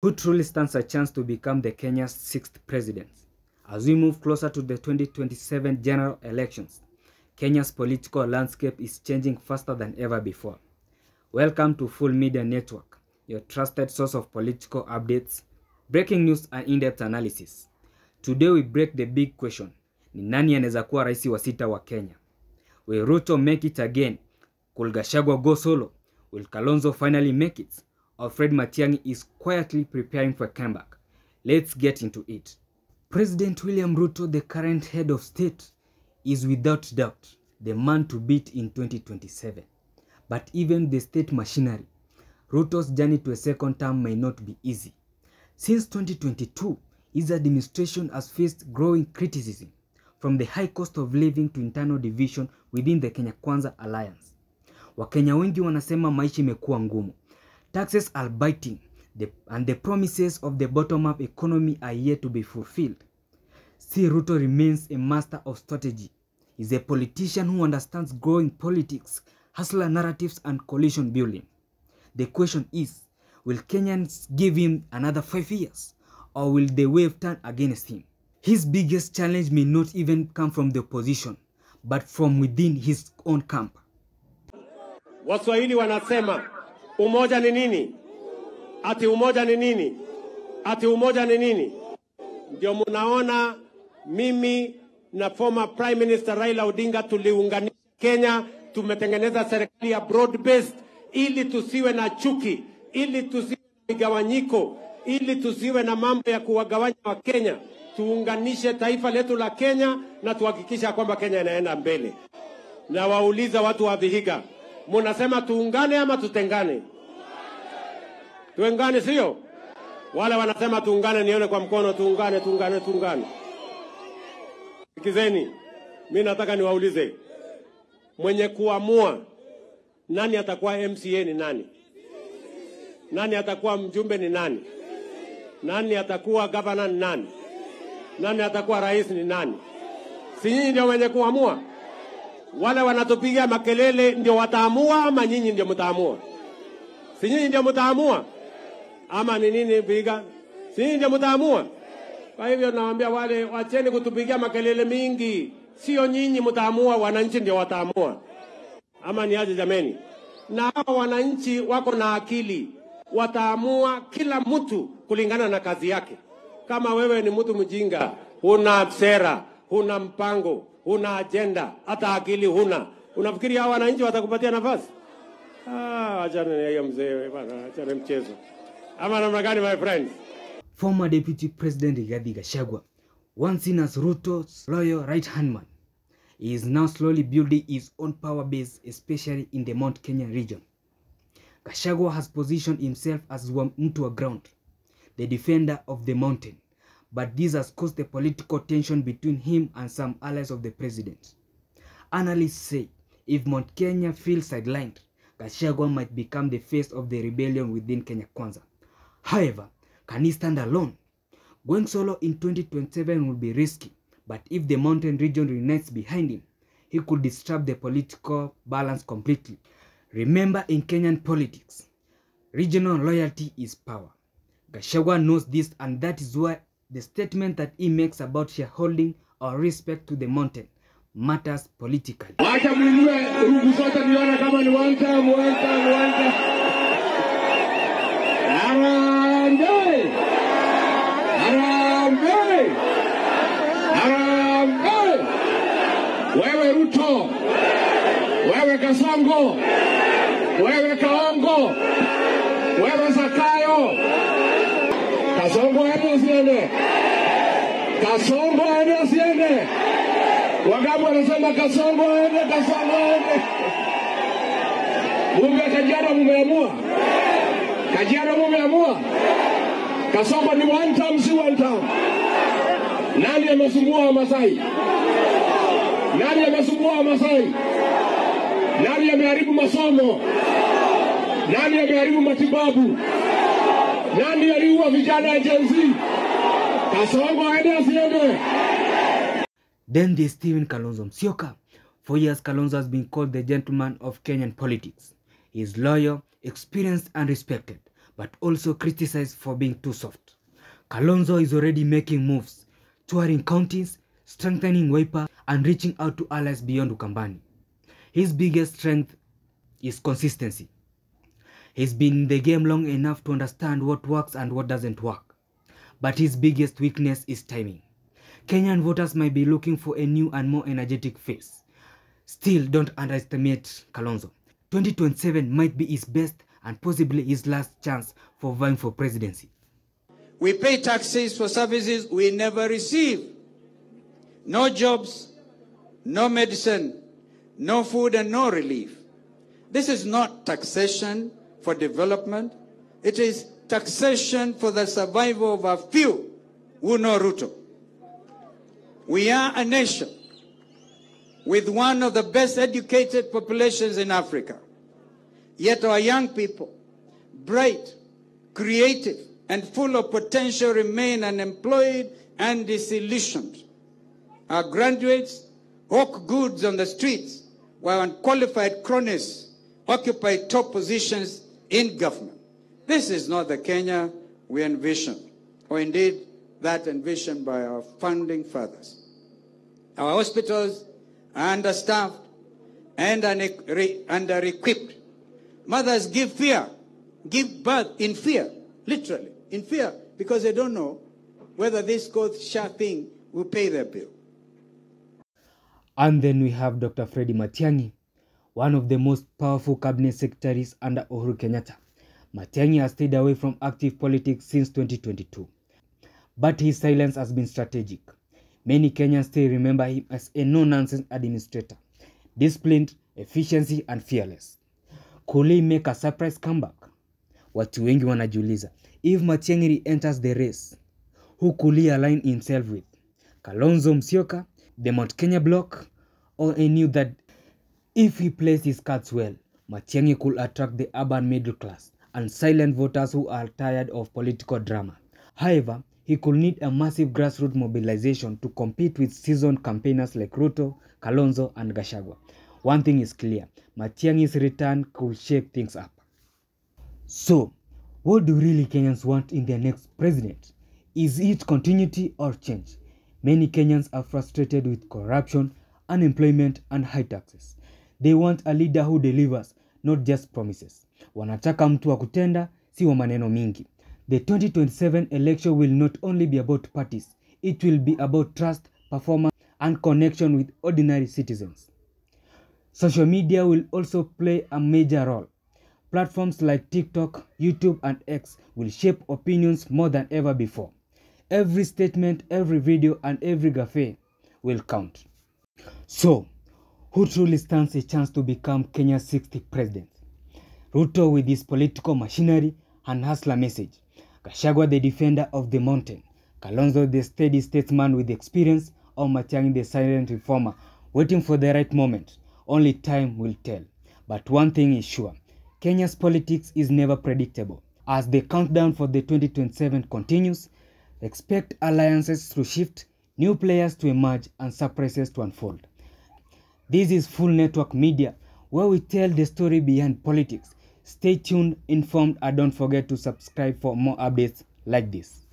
Who truly stands a chance to become the Kenya's 6th president? As we move closer to the 2027 general elections, Kenya's political landscape is changing faster than ever before. Welcome to Full Media Network, your trusted source of political updates, breaking news and in-depth analysis. Today we break the big question, ni nani anaweza kuwa rais wa sita wa Kenya? Will Ruto make it again? Will Gachagua go solo? Will Kalonzo finally make it? Or Fred Matiang'i is quietly preparing for a comeback? Let's get into it. President William Ruto, the current head of state, is without doubt the man to beat in 2027. But even the state machinery, Ruto's journey to a second term may not be easy. Since 2022, his administration has faced growing criticism, from the high cost of living to internal division within the Kenya Kwanza alliance. Wakenya wengi wanasema maisha imekuwa ngumu. Taxes are biting, and the promises of the bottom-up economy are yet to be fulfilled. Still, Ruto remains a master of strategy. He's a politician who understands growing politics, hustler narratives, and coalition building. The question is, will Kenyans give him another 5 years, or will the wave turn against him? His biggest challenge may not even come from the opposition, but from within his own camp. Waswahili wanasema, umoja ni nini? Ati umoja ni nini? Ati umoja ni nini? Ndio munaona mimi na former Prime Minister Raila Odinga tuliunganisha Kenya, tumetengeneza serikali ya broad based ili tusiwe na chuki, ili tusiwe na migawanyiko, ili tusiwe na mambo ya kuwagawanya wa Kenya. Tuunganishe taifa letu la Kenya na tuhakikisha kwamba Kenya inaenda mbele. Na wauliza watu wa Vihiga, munasema tuungane ama tutengane? Tuungane sio? Wale wanasema tuungane, nione kwa mkono. Tuungane, tuungane, tuungane. Sikizeni, mimi nataka niwaulize, mwenye kuamua nani atakuwa MCA ni nani? Nani atakuwa mjumbe ni nani? Nani atakuwa governor ni nani? Nani atakuwa rais ni nani? Si nyinyi ndio wenye kuamua? Wale wanatupigia makelele ndio wataamua ama nyinyi ndio mtaamua? Si nyinyi ndio mtaamua? Ama ni nini biga? Si nyinyi ndio mtaamua? Kwa hivyo nawaambia wale, wacheni kutupigia makelele mingi. Sio nyinyi mtaamua, wananchi ndio wataamua. Ama ni aje jameni? Na hao wananchi wako na akili. Wataamua kila mtu kulingana na kazi yake. Kama wewe ni mtu mjinga, huna sera, huna mpango, huna agenda, hata akili huna, unafikiri hao wananchi watakupatia nafasi? Achana na hiyo mzee bana, achana mchezo. Ama namna gani my friends? Former Deputy President Rigathi Gachagua, once seen as Ruto's loyal right-hand man, he is now slowly building his own power base, especially in the Mount Kenya region. Gachagua has positioned himself as mtu wa ground, the defender of the mountain, but this has caused the political tension between him and some allies of the president. Analysts say if Mount Kenya feels sidelined, Gachagua might become the face of the rebellion within Kenya Kwanza. However, can he stand alone? Going solo in 2027 will be risky, but if the mountain region unites behind him, he could disrupt the political balance completely. Remember, in Kenyan politics, regional loyalty is power. Gachagua knows this, and that is why the statement that he makes about shareholding or respect to the mountain matters politically. Wacha mwinue rungu zote nione kama ni one time. Harambee! Harambee! Harambee! Wewe Ruto, wewe Kasongo, wewe Kaongo, wewe Zakayo. Kasongo hadi usiende. Kasongo hadi usiende. Wangapi wanasema Kasongo hadi, Kasongo hadi. Bunge Kajiado mumeamua. Kajiado mumeamua. Kasongo ni one time, si one time. Nani amesumbua Wamasai? Nani amesumbua Wamasai? Nani ameharibu masomo? Nani ameharibu matibabu? Nani aliua vijana wa Gen Z? Kasongo hadi asiende. Then there's Stephen Kalonzo Musyoka. For years, Kalonzo has been called the gentleman of Kenyan politics. He is loyal, experienced, and respected, but also criticized for being too soft. Kalonzo is already making moves, touring counties, strengthening Wiper, and reaching out to allies beyond Ukambani. His biggest strength is consistency. He's been in the game long enough to understand what works and what doesn't work. But his biggest weakness is timing. Kenyan voters might be looking for a new and more energetic face. Still, don't underestimate Kalonzo. 2027 might be his best and possibly his last chance for vying for presidency. We pay taxes for services we never receive. No jobs, no medicine, no food and no relief. This is not taxation for development. It is taxation for the survival of a few who know Ruto. We are a nation with one of the best educated populations in Africa. Yet our young people, bright, creative, and full of potential, remain unemployed and disillusioned. Our graduates hawk goods on the streets, while unqualified cronies occupy top positions in government. This is not the Kenya we envisioned, or indeed that envisioned by our founding fathers. Our hospitals are understaffed and under-equipped. Mothers give birth in fear, literally, in fear, because they don't know whether this Sha thing will pay their bill. And then we have Dr. Freddy Matiang'i, one of the most powerful cabinet secretaries under Uhuru Kenyatta. Matiang'i has stayed away from active politics since 2022. But his silence has been strategic. Many Kenyans still remember him as a no-nonsense administrator, disciplined, efficient, and fearless. Could he make a surprise comeback? Watu wengi wanajiuliza, if Matiang'i re-enters the race, who could he align himself with? Kalonzo Musyoka, the Mount Kenya bloc, or he knew that if he plays his cards well, Matiang'i could attract the urban middle class and silent voters who are tired of political drama. However, he could need a massive grassroots mobilization to compete with seasoned campaigners like Ruto, Kalonzo, and Gachagua. One thing is clear, Matiang'i's return could shake things up. So, what do really Kenyans want in their next president? Is it continuity or change? Many Kenyans are frustrated with corruption, unemployment, and high taxes. They want a leader who delivers, not just promises. Wanataka mtu wa kutenda, si wa maneno mingi. The 2027 election will not only be about parties, it will be about trust, performance, and connection with ordinary citizens. Social media will also play a major role. Platforms like TikTok, YouTube, and X will shape opinions more than ever before. Every statement, every video, and every gaffe will count. So, who truly stands a chance to become Kenya's 60th president? Ruto with his political machinery and hustler message. Gachagua the defender of the mountain. Kalonzo the steady statesman with experience, or Matiang'i the silent reformer, waiting for the right moment. Only time will tell. But one thing is sure, Kenya's politics is never predictable. As the countdown for the 2027 continues, expect alliances to shift, new players to emerge, and surprises to unfold. This is Full Network Media, where we tell the story behind politics. Stay tuned, informed, and don't forget to subscribe for more updates like this.